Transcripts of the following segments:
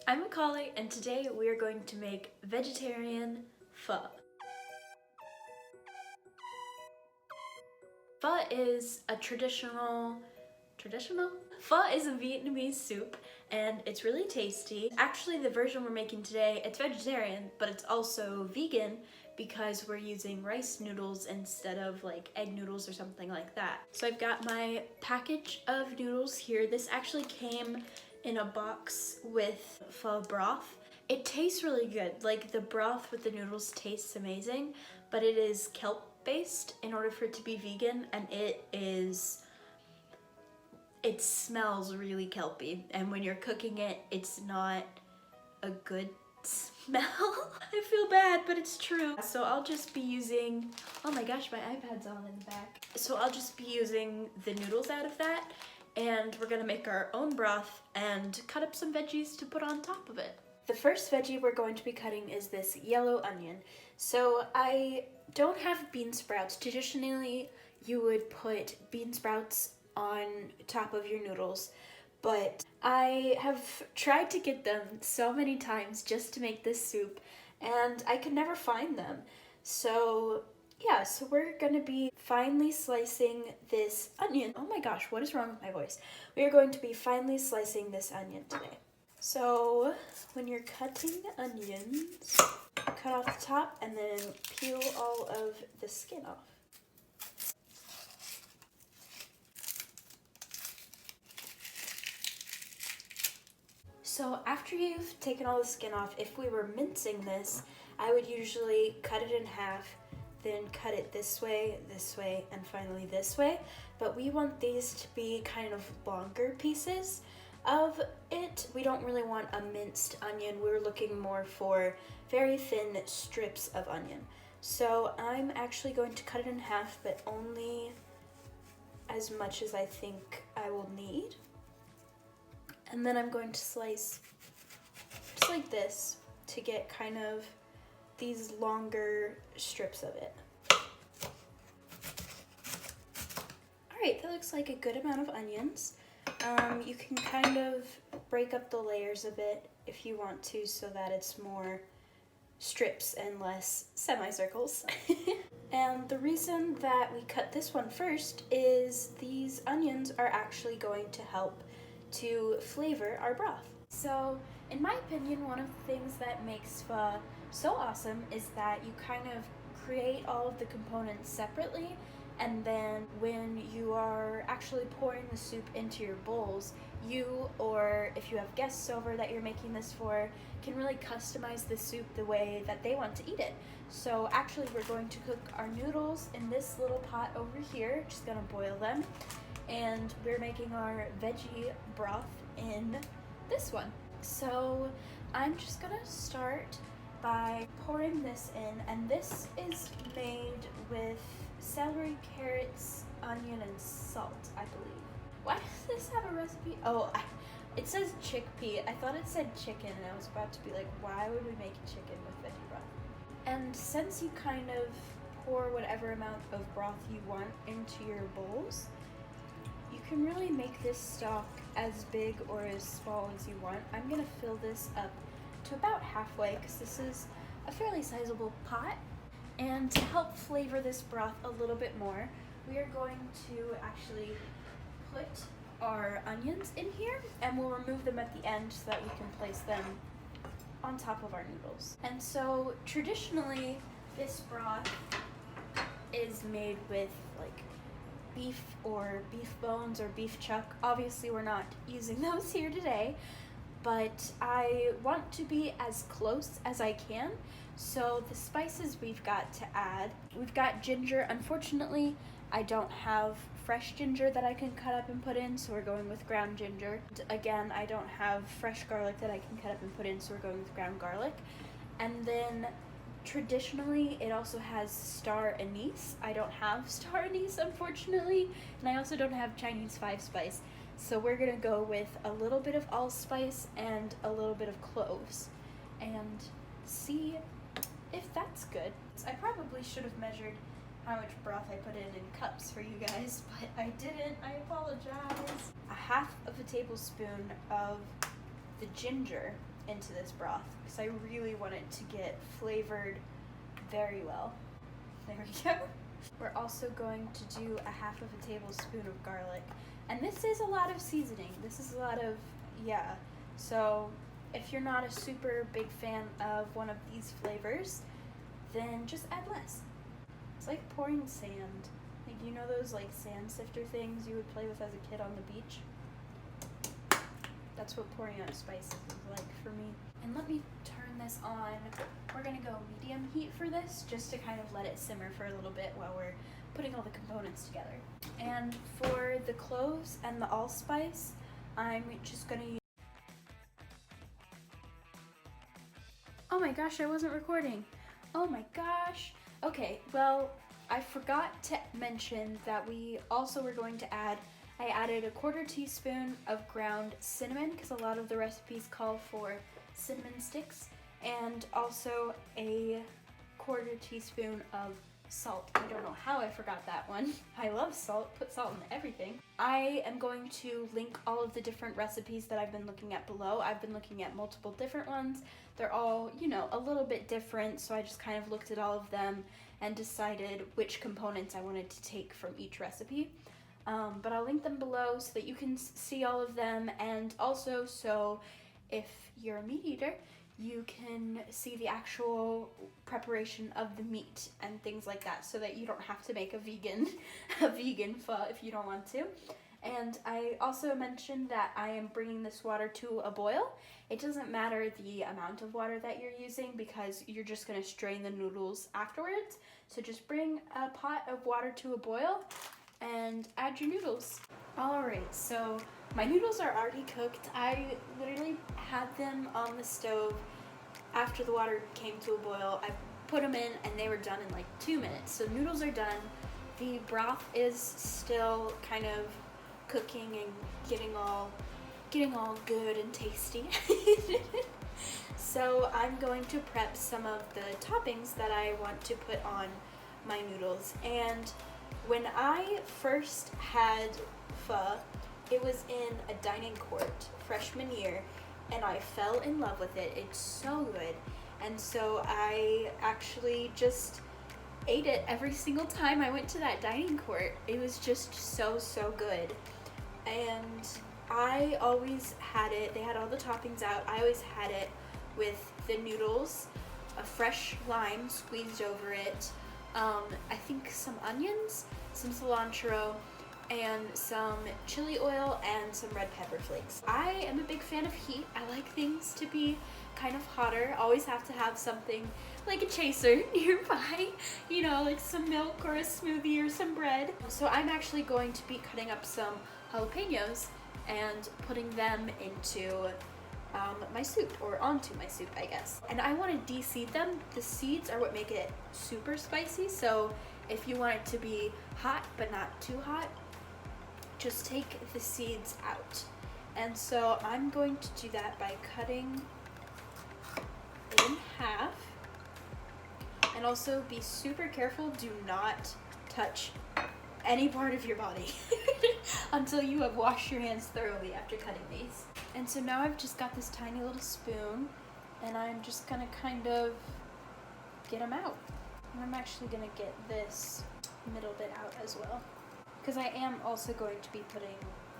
I'm Macaulay, and today we are going to make vegetarian pho. Pho is a traditional? Pho is a Vietnamese soup, and it's really tasty. Actually, the version we're making today, it's vegetarian, but it's also vegan because we're using rice noodles instead of like egg noodles or something like that. So I've got my package of noodles here. This actually came in a box with pho broth. It tastes really good. Like the broth with the noodles tastes amazing, but it is kelp based in order for it to be vegan, and it smells really kelpy, and when you're cooking it, it's not a good smell. I feel bad, but it's true. So I'll just be using, oh my gosh, my iPad's on in the back. So I'll just be using the noodles out of that, and we're gonna make our own broth and cut up some veggies to put on top of it. The first veggie we're going to be cutting is this yellow onion. So I don't have bean sprouts. Traditionally, you would put bean sprouts on top of your noodles, but I have tried to get them so many times just to make this soup, and I could never find them. So yeah, so we're gonna be finely slicing this onion. Oh my gosh, what is wrong with my voice? We are going to be finely slicing this onion today. So when you're cutting onions, cut off the top and then peel all of the skin off. So after you've taken all the skin off, if we were mincing this, I would usually cut it in half, then cut it this way, and finally this way. But we want these to be kind of longer pieces of it. We don't really want a minced onion. We're looking more for very thin strips of onion. So I'm actually going to cut it in half, but only as much as I think I will need. And then I'm going to slice just like this to get kind of these longer strips of it. Alright, that looks like a good amount of onions. You can kind of break up the layers a bit if you want to, so that it's more strips and less semicircles. And the reason that we cut this one first is these onions are actually going to help to flavor our broth. So in my opinion, one of the things that makes pho so awesome is that you kind of create all of the components separately, and then when you are actually pouring the soup into your bowls, you, or if you have guests over that you're making this for, can really customize the soup the way that they want to eat it. So actually we're going to cook our noodles in this little pot over here, just gonna boil them, and we're making our veggie broth in this one. So I'm just gonna start by pouring this in, and this is made with celery, carrots, onion, and salt, I believe. Why does this have a recipe? Oh, it says chickpea. I thought it said chicken, and I was about to be like, why would we make chicken with veggie broth? And since you kind of pour whatever amount of broth you want into your bowls, you can really make this stock as big or as small as you want. I'm gonna fill this up to about halfway because this is a fairly sizable pot. And to help flavor this broth a little bit more, we are going to actually put our onions in here, and we'll remove them at the end so that we can place them on top of our noodles. And so traditionally, this broth is made with like beef or beef bones or beef chuck. Obviously we're not using those here today, but I want to be as close as I can. So the spices we've got to add, we've got ginger. Unfortunately, I don't have fresh ginger that I can cut up and put in, so we're going with ground ginger. Again, I don't have fresh garlic that I can cut up and put in, so we're going with ground garlic. And then traditionally, it also has star anise. I don't have star anise, unfortunately, and I also don't have Chinese 5-spice. So we're gonna go with a little bit of allspice and a little bit of cloves and see if that's good. I probably should have measured how much broth I put in cups for you guys, but I didn't. I apologize. A half of a tablespoon of the ginger into this broth because I really want it to get flavored very well. There we go. We're also going to do a half of a tablespoon of garlic. And this is a lot of seasoning. This is a lot of, yeah. So if you're not a super big fan of one of these flavors, then just add less. It's like pouring sand. Like, you know those like sand sifter things you would play with as a kid on the beach? That's what pouring out spices is like for me. And let me turn this on. We're gonna go medium heat for this, just to kind of let it simmer for a little bit while we're putting all the components together. And for the cloves and the allspice, I'm just gonna use... Oh my gosh, I wasn't recording. Oh my gosh. Okay, well, I forgot to mention that we also were going to add, I added a 1/4 teaspoon of ground cinnamon because a lot of the recipes call for cinnamon sticks, and also a 1/4 teaspoon of salt. I don't know how I forgot that one. I love salt, put salt in everything. I am going to link all of the different recipes that I've been looking at below. I've been looking at multiple different ones. They're all, you know, a little bit different, so I just kind of looked at all of them and decided which components I wanted to take from each recipe. But I'll link them below so that you can see all of them, and also so if you're a meat eater, you can see the actual preparation of the meat and things like that, so that you don't have to make a vegan pho if you don't want to. And I also mentioned that I am bringing this water to a boil. It doesn't matter the amount of water that you're using because you're just gonna strain the noodles afterwards. So just bring a pot of water to a boil and add your noodles. All right, so my noodles are already cooked. I literally had them on the stove after the water came to a boil. I put them in and they were done in like 2 minutes. So noodles are done. The broth is still kind of cooking and getting all good and tasty. So I'm going to prep some of the toppings that I want to put on my noodles. And when I first had pho, it was in a dining court freshman year, and I fell in love with it. It's so good. And so I actually just ate it every single time I went to that dining court. It was just so good. And I always had it, they had all the toppings out, I always had it with the noodles, a fresh lime squeezed over it, I think some onions, some cilantro, and some chili oil and some red pepper flakes. I am a big fan of heat. I like things to be kind of hotter. Always have to have something like a chaser nearby, you know, like some milk or a smoothie or some bread. So I'm actually going to be cutting up some jalapeños and putting them into my soup, or onto my soup, I guess. And I want to de-seed them. The seeds are what make it super spicy, so if you want it to be hot but not too hot, just take the seeds out. And so I'm going to do that by cutting it in half. And also be super careful, do not touch any part of your body until you have washed your hands thoroughly after cutting these. And so now I've just got this tiny little spoon, and I'm just gonna kind of get them out. And I'm actually gonna get this middle bit out as well, because I am also going to be putting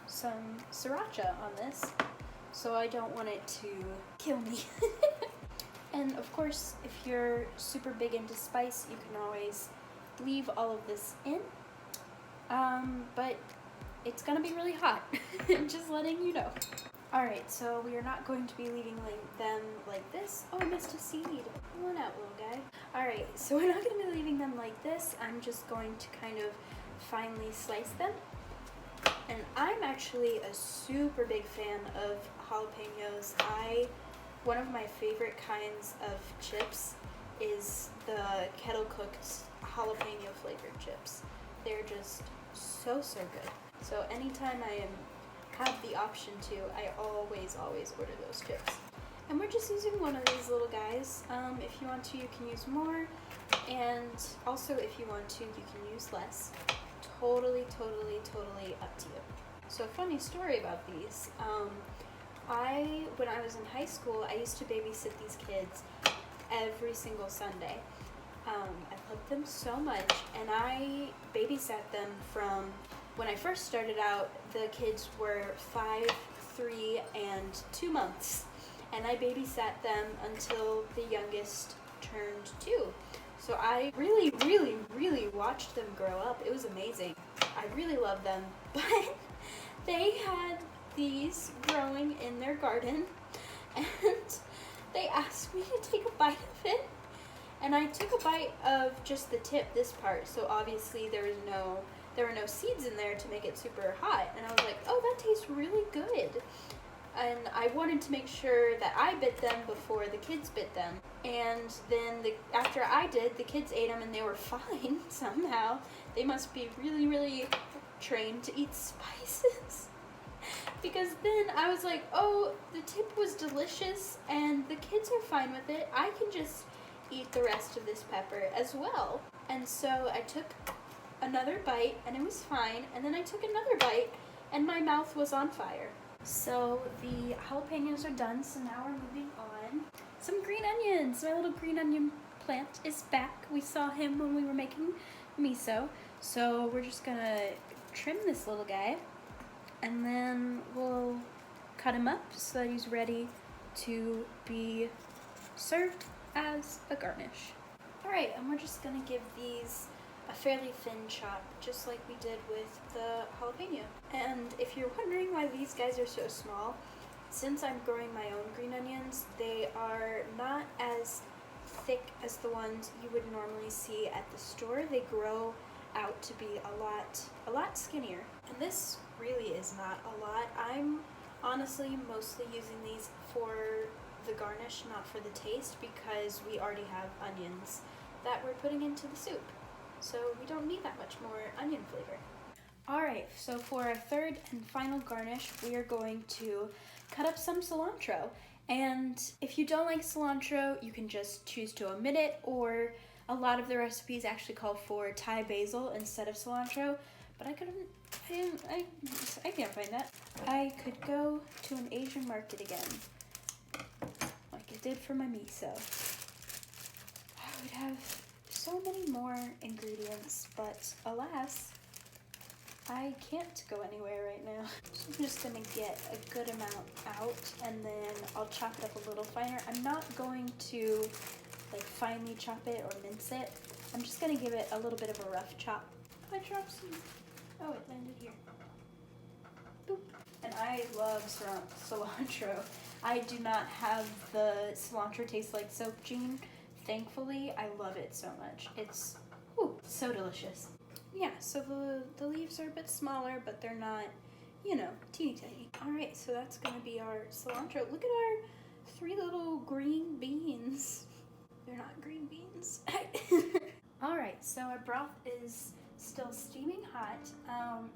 some sriracha on this, so I don't want it to kill me. And of course, if you're super big into spice, you can always leave all of this in, but it's gonna be really hot, just letting you know. Alright, so we are not going to be leaving them like this. Oh, I missed a seed. Pull it out, little guy. Alright, so we're not going to be leaving them like this. I'm just going to kind of finely slice them. And I'm actually a super big fan of jalapeños. One of my favorite kinds of chips is the kettle cooked jalapeno flavored chips. They're just so good. So anytime I have the option to, I always order those chips. And we're just using one of these little guys. If you want to, you can use more, and also if you want to, you can use less. Totally up to you. So a funny story about these. When I was in high school, I used to babysit these kids every single Sunday. I loved them so much, and I babysat them from when I first started out. The kids were 5, 3, and 2 months, and I babysat them until the youngest turned 2. So I really, really, really watched them grow up. It was amazing. I really loved them, but they had these growing in their garden, and they asked me to take a bite of it, and I took a bite of just the tip, this part. So obviously there were no seeds in there to make it super hot, and I was like, oh, that tastes really good. And I wanted to make sure that I bit them before the kids bit them. And then after I did, the kids ate them and they were fine somehow. They must be really, really trained to eat spices. Because then I was like, oh, the tip was delicious and the kids are fine with it. I can just eat the rest of this pepper as well. And so I took another bite and it was fine. And then I took another bite and my mouth was on fire. So the jalapenos are done, so now we're moving on. Some green onions. My little green onion plant is back. We saw him when we were making miso. So we're just gonna trim this little guy, and then we'll cut him up so that he's ready to be served as a garnish. All right, and we're just gonna give these a fairly thin chop, just like we did with the jalapeno. And if you're wondering why these guys are so small, since I'm growing my own green onions, they are not as thick as the ones you would normally see at the store. They grow out to be a lot skinnier. And this really is not a lot. I'm honestly mostly using these for the garnish, not for the taste, because we already have onions that we're putting into the soup. So we don't need that much more onion flavor. Alright, so for our third and final garnish, we are going to cut up some cilantro. And if you don't like cilantro, you can just choose to omit it, or a lot of the recipes actually call for Thai basil instead of cilantro, but I can't find that. I could go to an Asian market again, like I did for my miso. I would have so many more ingredients, but alas, I can't go anywhere right now. So I'm just gonna get a good amount out, and then I'll chop it up a little finer. I'm not going to like finely chop it or mince it. I'm just gonna give it a little bit of a rough chop. I dropped some. Oh, it landed here. Boop. And I love cilantro. I do not have the cilantro taste like soap gene. Thankfully, I love it so much. It's so delicious. Yeah, so the leaves are a bit smaller, but they're not, teeny tiny. All right, so that's gonna be our cilantro. Look at our 3 little green beans. They're not green beans. All right, so our broth is still steaming hot.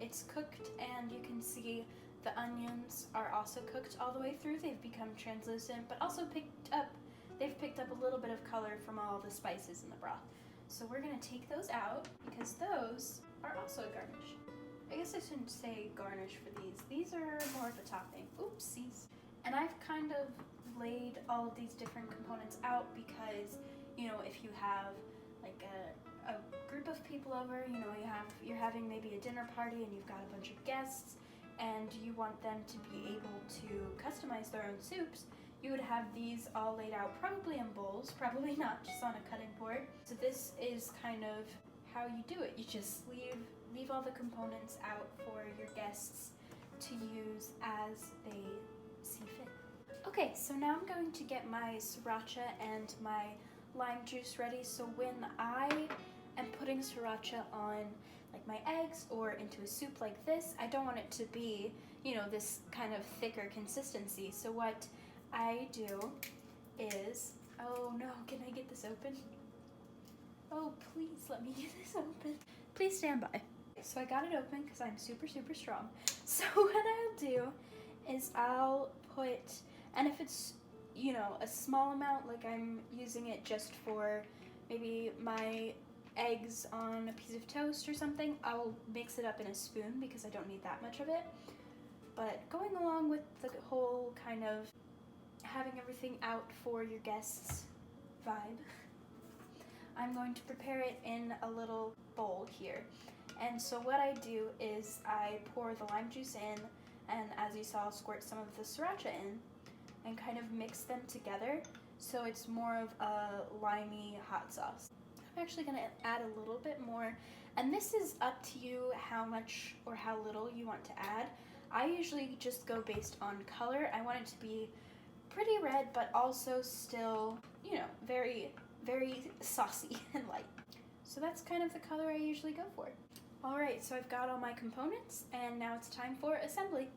It's cooked, and you can see the onions are also cooked all the way through. They've become translucent, but also they've picked up a little bit of color from all the spices in the broth. So we're gonna take those out because those are also a garnish. I guess I shouldn't say garnish for these. These are more of a topping. Oopsies. And I've kind of laid all of these different components out because, if you have like a group of people over, you're having maybe a dinner party and you've got a bunch of guests and you want them to be able to customize their own soups, you would have these all laid out, probably in bowls, probably not just on a cutting board. So this is kind of how you do it. You just leave all the components out for your guests to use as they see fit. Okay, so now I'm going to get my sriracha and my lime juice ready. So when I am putting sriracha on like my eggs or into a soup like this, I don't want it to be, this kind of thicker consistency. So what I do is, oh no, can I get this open? Oh, please let me get this open. Please stand by. So I got it open because I'm super, super strong. So what I'll do is I'll put, and if it's, a small amount, like I'm using it just for maybe my eggs on a piece of toast or something, I'll mix it up in a spoon because I don't need that much of it. But going along with the whole kind of having everything out for your guests vibe, I'm going to prepare it in a little bowl here. And so what I do is I pour the lime juice in, and as you saw, squirt some of the sriracha in, and kind of mix them together so it's more of a limey hot sauce. I'm actually going to add a little bit more, and this is up to you how much or how little you want to add. I usually just go based on color. I want it to be pretty red, but also still, you know, very, very saucy and light. So that's kind of the color I usually go for. Alright, so I've got all my components, and now it's time for assembly.